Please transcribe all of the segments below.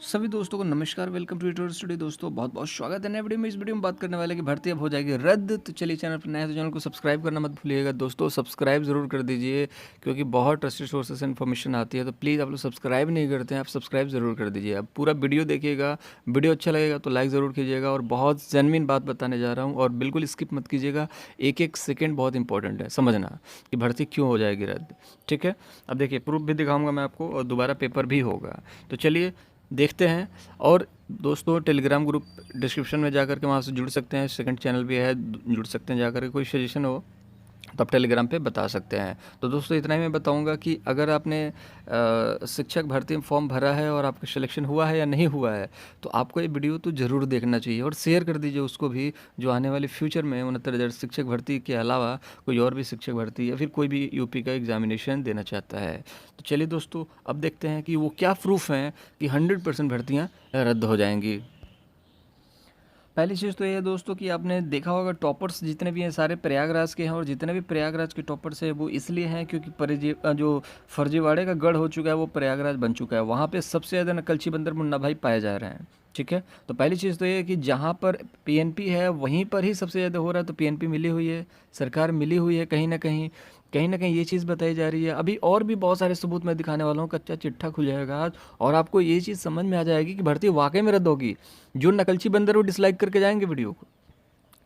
सभी दोस्तों को नमस्कार। Welcome to tutorial studio. दोस्तों बहुत बहुत स्वागत है नए वीडियो में। इस वीडियो में बात करने वाले कि भर्ती अब हो जाएगी रद्द। तो चलिए, चैनल पर नया है तो चैनल को सब्सक्राइब करना मत भूलिएगा। दोस्तों सब्सक्राइब ज़रूर कर दीजिए, क्योंकि बहुत ट्रस्टेड सोर्सेस से इन्फॉर्मेशन आती है। तो प्लीज़ आप लोग सब्सक्राइब नहीं करते हैं, आप सब्सक्राइब ज़रूर कर दीजिए। अब पूरा वीडियो देखिएगा, वीडियो अच्छा लगेगा तो लाइक ज़रूर कीजिएगा। और बहुत जेन्युइन बात बताने जा रहा हूँ और बिल्कुल स्किप मत कीजिएगा। एक एक सेकेंड बहुत इंपॉर्टेंट है समझना कि भर्ती क्यों हो जाएगी रद्द। ठीक है, अब देखिए प्रूफ भी दिखाऊंगा मैं आपको और दोबारा पेपर भी होगा। तो चलिए देखते हैं। और दोस्तों टेलीग्राम ग्रुप डिस्क्रिप्शन में जाकर के वहाँ से जुड़ सकते हैं। सेकंड चैनल भी है, जुड़ सकते हैं जाकर के। कोई सजेशन हो तो आप टेलीग्राम पे बता सकते हैं। तो दोस्तों इतना ही मैं बताऊंगा कि अगर आपने शिक्षक भर्ती में फॉर्म भरा है और आपका सिलेक्शन हुआ है या नहीं हुआ है, तो आपको ये वीडियो तो ज़रूर देखना चाहिए और शेयर कर दीजिए उसको भी, जो आने वाले फ्यूचर में 69,000 शिक्षक भर्ती के अलावा कोई और भी शिक्षक भर्ती या फिर कोई भी यूपी का एग्जामिनेशन देना चाहता है। तो चलिए दोस्तों, अब देखते हैं कि वो क्या प्रूफ हैं कि 100% भर्तियाँ रद्द हो जाएंगी। पहली चीज़ तो ये है दोस्तों कि आपने देखा होगा टॉपर्स जितने भी हैं सारे प्रयागराज के हैं। और जितने भी प्रयागराज के टॉपर्स हैं वो इसलिए हैं क्योंकि जो फर्जीवाड़े का गढ़ हो चुका है वो प्रयागराज बन चुका है। वहाँ पे सबसे ज़्यादा नकलची बंदर मुन्ना भाई पाए जा रहे हैं। ठीक है, तो पहली चीज़ तो ये है कि जहाँ पर पीएनपी है वहीं पर ही सबसे ज़्यादा हो रहा है। तो पीएनपी मिली हुई है, सरकार मिली हुई है कहीं ना कहीं ये चीज़ बताई जा रही है। अभी और भी बहुत सारे सबूत मैं दिखाने वाला हूँ, कच्चा चिट्ठा खुल जाएगा आज और आपको ये चीज़ समझ में आ जाएगी कि भर्ती वाकई में रद्द होगी। जो नकलची बंदर वो डिसलाइक करके जाएंगे वीडियो को,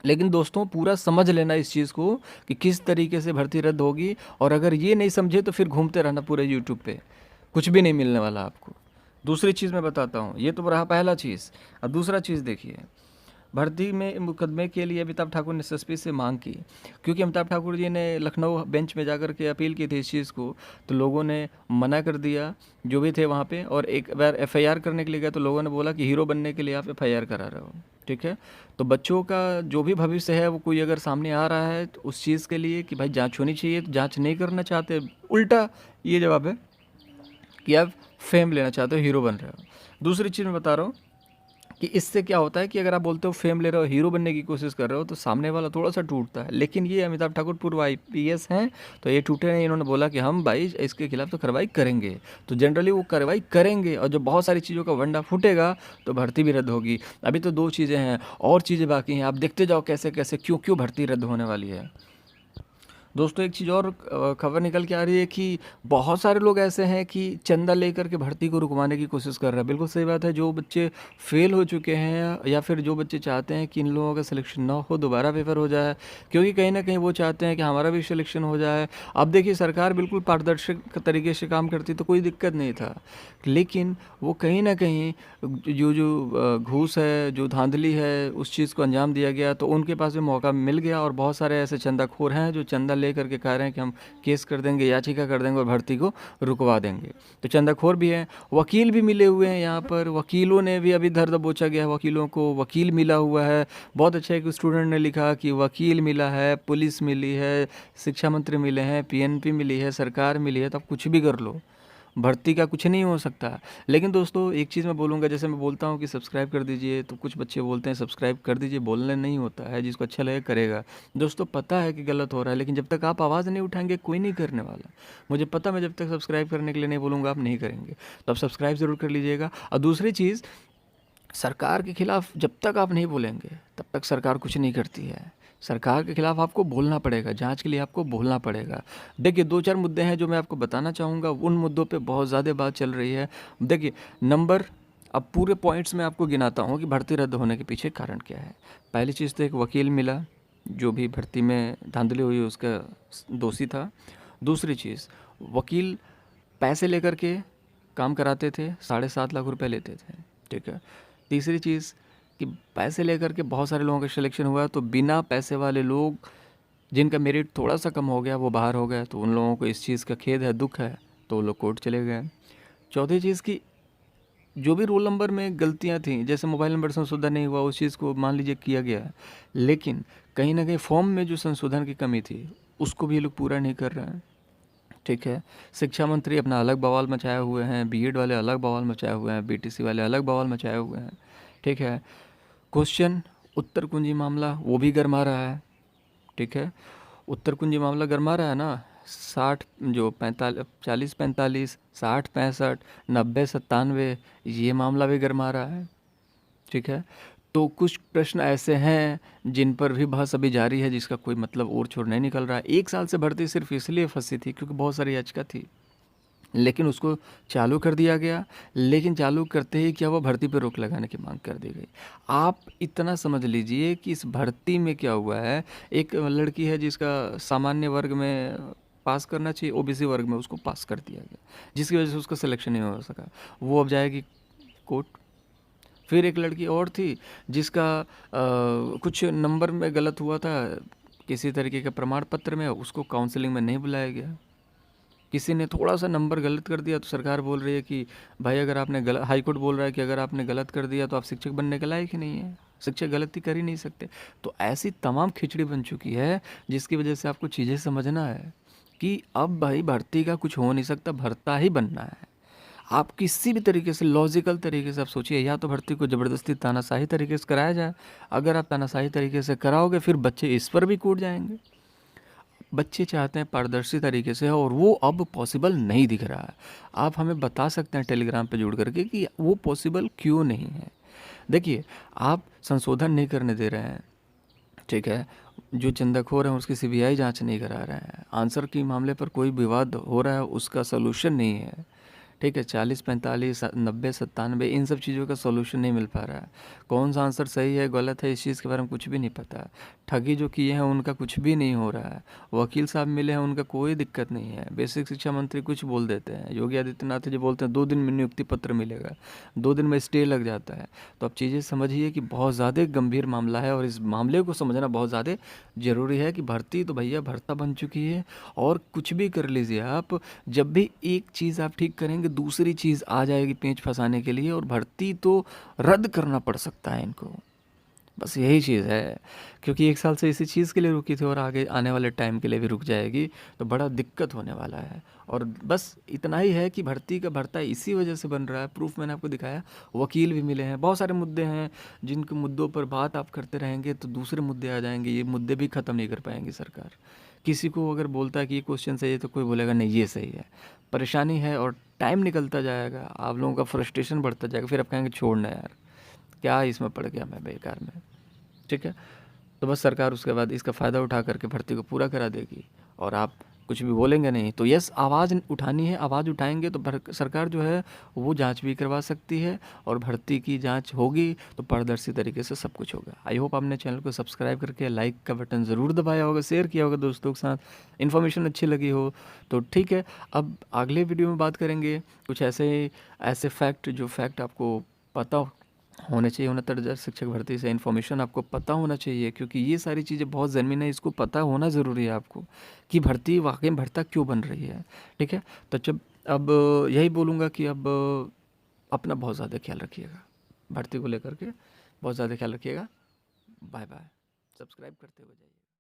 लेकिन दोस्तों पूरा समझ लेना इस चीज़ को कि किस तरीके से भर्ती रद्द होगी। और अगर ये नहीं समझे तो फिर घूमते रहना पूरे यूट्यूब पे, कुछ भी नहीं मिलने वाला आपको। दूसरी चीज़ मैं बताता हूँ, ये तो रहा पहला चीज़। अब दूसरा चीज़ देखिए, भर्ती में मुकदमे के लिए अमिताभ ठाकुर ने एसएसपी से मांग की, क्योंकि अमिताभ ठाकुर जी ने लखनऊ बेंच में जाकर के अपील की थी इस चीज़ को। तो लोगों ने मना कर दिया जो भी थे वहाँ पे। और एक बार एफआईआर करने के लिए गया तो लोगों ने बोला कि हीरो बनने के लिए आप एफआईआर करा रहे हो। ठीक है, तो बच्चों का जो भी भविष्य है वो कोई अगर सामने आ रहा है तो उस चीज़ के लिए कि भाई जांच होनी चाहिए, तो जांच नहीं करना चाहते, उल्टा ये जवाब है कि आप फेम लेना चाहते हो, हीरो बन रहे हो। दूसरी चीज़ मैं बता रहा हूँ कि इससे क्या होता है कि अगर आप बोलते हो फेम ले रहे हो, हीरो बनने की कोशिश कर रहे हो, तो सामने वाला थोड़ा सा टूटता है। लेकिन ये अमिताभ ठाकुर पूर्व आईपीएस हैं, तो ये टूटे नहीं। इन्होंने बोला कि हम भाई इसके खिलाफ तो कार्रवाई करेंगे। तो जनरली वो कार्रवाई करेंगे और जब बहुत सारी चीज़ों का वंडा फूटेगा तो भर्ती भी रद्द होगी। अभी तो 2 चीज़ें हैं और चीज़ें बाकी हैं, आप देखते जाओ कैसे कैसे क्यों क्यों भर्ती रद्द होने वाली है। दोस्तों एक चीज़ और खबर निकल के आ रही है कि बहुत सारे लोग ऐसे हैं कि चंदा लेकर के भर्ती को रुकवाने की कोशिश कर रहे हैं। बिल्कुल सही बात है। जो बच्चे फेल हो चुके हैं या फिर जो बच्चे चाहते हैं कि इन लोगों का सिलेक्शन ना हो, दोबारा पेपर हो जाए, क्योंकि कहीं ना कहीं वो चाहते हैं कि हमारा भी सिलेक्शन हो जाए। अब देखिए सरकार बिल्कुल पारदर्शक तरीके से काम करती तो कोई दिक्कत नहीं था, लेकिन वो कहीं ना कहीं जो जो घूस है, जो धांधली है, उस चीज़ को अंजाम दिया गया तो उनके पास भी मौका मिल गया। और बहुत सारे ऐसे चंदाखोर हैं जो चंदा ले करके कह रहे हैं कि हम केस कर देंगे, याचिका कर देंगे और भर्ती को रुकवा देंगे। तो चंदाखोर भी हैं, वकील भी मिले हुए हैं यहाँ पर। वकीलों ने भी अभी धर दबोचा गया है, वकीलों को वकील मिला हुआ है। बहुत अच्छा है कि स्टूडेंट ने लिखा कि वकील मिला है, पुलिस मिली है, शिक्षा मंत्री मिले हैं, पीएनपी मिली है, सरकार मिली है। तो आप कुछ भी कर लो, भर्ती का कुछ नहीं हो सकता। लेकिन दोस्तों एक चीज़ मैं बोलूँगा, जैसे मैं बोलता हूँ कि सब्सक्राइब कर दीजिए, तो कुछ बच्चे बोलते हैं सब्सक्राइब कर दीजिए, बोलने नहीं होता है, जिसको अच्छा लगे करेगा। दोस्तों पता है कि गलत हो रहा है, लेकिन जब तक आप आवाज़ नहीं उठाएंगे कोई नहीं करने वाला। मुझे पता, मैं जब तक सब्सक्राइब करने के लिए नहीं बोलूँगा आप नहीं करेंगे। तो आप सब्सक्राइब ज़रूर कर लीजिएगा। और दूसरी चीज़, सरकार के खिलाफ जब तक आप नहीं बोलेंगे तब तक सरकार कुछ नहीं करती है। सरकार के खिलाफ आपको बोलना पड़ेगा, जांच के लिए आपको बोलना पड़ेगा। देखिए 2-4 मुद्दे हैं जो मैं आपको बताना चाहूँगा, उन मुद्दों पे बहुत ज़्यादा बात चल रही है। देखिए नंबर, अब पूरे पॉइंट्स में आपको गिनाता हूँ कि भर्ती रद्द होने के पीछे कारण क्या है। पहली चीज़ तो एक वकील मिला जो भी भर्ती में धांधली हुई उसका दोषी था। दूसरी चीज़, वकील पैसे लेकर के काम कराते थे, 7.5 लाख रुपए लेते थे। ठीक है। तीसरी चीज़ कि पैसे लेकर के बहुत सारे लोगों का सिलेक्शन हुआ, तो बिना पैसे वाले लोग जिनका मेरिट थोड़ा सा कम हो गया वो बाहर हो गए, तो उन लोगों को इस चीज़ का खेद है, दुख है, तो वो लोग कोर्ट चले गए। चौथी चीज़ कि जो भी रोल नंबर में गलतियां थी, जैसे मोबाइल नंबर संशोधन नहीं हुआ, उस चीज़ को मान लीजिए किया गया, लेकिन कहीं ना कहीं फॉर्म में जो संशोधन की कमी थी उसको भी ये लोग पूरा नहीं कर रहे हैं। ठीक है, शिक्षा मंत्री अपना अलग बवाल मचाए हुए हैं, बीएड वाले अलग बवाल मचाए हुए हैं, बीटीसी वाले अलग बवाल मचाए हुए हैं। ठीक है, क्वेश्चन उत्तर कुंजी मामला वो भी गरमा रहा है। ठीक है, उत्तर कुंजी मामला गरमा रहा है ना, 60 जो 40-45, 60-65, 90-97 ये मामला भी गरमा रहा है। ठीक है, तो कुछ प्रश्न ऐसे हैं जिन पर भी बहस अभी जारी है, जिसका कोई मतलब और छोर नहीं निकल रहा है। 1 साल से भर्ती सिर्फ इसलिए फंसी थी क्योंकि बहुत सारी याचिका थी, लेकिन उसको चालू कर दिया गया। लेकिन चालू करते ही क्या हुआ, भर्ती पर रोक लगाने की मांग कर दी गई। आप इतना समझ लीजिए कि इस भर्ती में क्या हुआ है, एक लड़की है जिसका सामान्य वर्ग में पास करना चाहिए, ओबीसी वर्ग में उसको पास कर दिया गया, जिसकी वजह से उसका सिलेक्शन नहीं हो सका। वो अब जाएगी कोर्ट। फिर एक लड़की और थी जिसका कुछ नंबर में गलत हुआ था किसी तरीके का प्रमाण पत्र में, उसको काउंसलिंग में नहीं बुलाया गया। किसी ने थोड़ा सा नंबर गलत कर दिया तो सरकार बोल रही है कि भाई अगर आपने गलत, हाई कोर्ट बोल रहा है कि अगर आपने गलत कर दिया तो आप शिक्षक बनने के लायक ही नहीं है, शिक्षक गलती कर ही नहीं सकते। तो ऐसी तमाम खिचड़ी बन चुकी है जिसकी वजह से आपको चीज़ें समझना है कि अब भाई भर्ती का कुछ हो नहीं सकता, भरता ही बनना है। आप किसी भी तरीके से लॉजिकल तरीके से आप सोचिए, या तो भर्ती को ज़बरदस्ती तानाशाही तरीके से कराया जाए। अगर आप तानाशाही तरीके से कराओगे फिर बच्चे इस पर भी कूद जाएंगे। बच्चे चाहते हैं पारदर्शी तरीके से, और वो अब पॉसिबल नहीं दिख रहा है। आप हमें बता सकते हैं टेलीग्राम पे जुड़ करके कि वो पॉसिबल क्यों नहीं है। देखिए, आप संशोधन नहीं करने दे रहे हैं, ठीक है, जो चंदाखोर हैं उसकी सीबीआई जांच नहीं करा रहे हैं, आंसर की मामले पर कोई विवाद हो रहा है उसका सलूशन नहीं है, ठीक है, 40-45, 90-97 इन सब चीज़ों का सॉल्यूशन नहीं मिल पा रहा है। कौन सा आंसर सही है गलत है इस चीज़ के बारे में कुछ भी नहीं पता। ठगी जो किए हैं उनका कुछ भी नहीं हो रहा है। वकील साहब मिले हैं, उनका कोई दिक्कत नहीं है। बेसिक शिक्षा मंत्री कुछ बोल देते हैं, योगी आदित्यनाथ जी बोलते हैं 2 दिन में नियुक्ति पत्र मिलेगा, 2 दिन में स्टे लग जाता है। तो आप चीज़ें समझिए कि बहुत ज़्यादा गंभीर मामला है, और इस मामले को समझना बहुत ज़्यादा ज़रूरी है कि भर्ती तो भैया भर्ता बन चुकी है, और कुछ भी कर लीजिए आप, जब भी एक चीज़ आप ठीक करेंगे दूसरी चीज़ आ जाएगी पेंच फंसाने के लिए, और भर्ती तो रद्द करना पड़ सकता है इनको। बस यही चीज़ है, क्योंकि 1 साल से इसी चीज़ के लिए रुकी थी और आगे आने वाले टाइम के लिए भी रुक जाएगी, तो बड़ा दिक्कत होने वाला है। और बस इतना ही है कि भर्ती का भर्ता इसी वजह से बन रहा है। प्रूफ मैंने आपको दिखाया, वकील भी मिले हैं, बहुत सारे मुद्दे हैं जिनके मुद्दों पर बात आप करते रहेंगे तो दूसरे मुद्दे आ जाएंगे, ये मुद्दे भी ख़त्म नहीं कर पाएंगी सरकार। किसी को अगर बोलता है कि ये क्वेश्चन सही है तो कोई बोलेगा नहीं ये सही है। परेशानी है और टाइम निकलता जाएगा, आप लोगों का फ्रस्ट्रेशन बढ़ता जाएगा, फिर आप कहेंगे छोड़ना यार, क्या इसमें पड़ गया मैं बेकार में। ठीक है, तो बस सरकार उसके बाद इसका फ़ायदा उठा करके भर्ती को पूरा करा देगी, और आप कुछ भी बोलेंगे नहीं। तो यस, आवाज़ उठानी है, आवाज़ उठाएंगे तो सरकार जो है वो जांच भी करवा सकती है, और भर्ती की जांच होगी तो पारदर्शी तरीके से सब कुछ होगा। आई होप आपने चैनल को सब्सक्राइब करके लाइक का बटन ज़रूर दबाया होगा, शेयर किया होगा दोस्तों के साथ, इन्फॉर्मेशन अच्छी लगी हो तो ठीक है। अब अगले वीडियो में बात करेंगे कुछ ऐसे फैक्ट, जो फैक्ट आपको पता होने चाहिए, उन्नत शिक्षक भर्ती से इन्फॉर्मेशन आपको पता होना चाहिए, क्योंकि ये सारी चीज़ें बहुत ज़मीन है, इसको पता होना ज़रूरी है आपको कि भर्ती वाकई में भर्ता क्यों बन रही है। ठीक है, तो जब अब यही बोलूँगा कि अब अपना बहुत ज़्यादा ख्याल रखिएगा, भर्ती को लेकर के बहुत ज़्यादा ख्याल रखिएगा। बाय बाय, सब्सक्राइब करते हुए जाइए।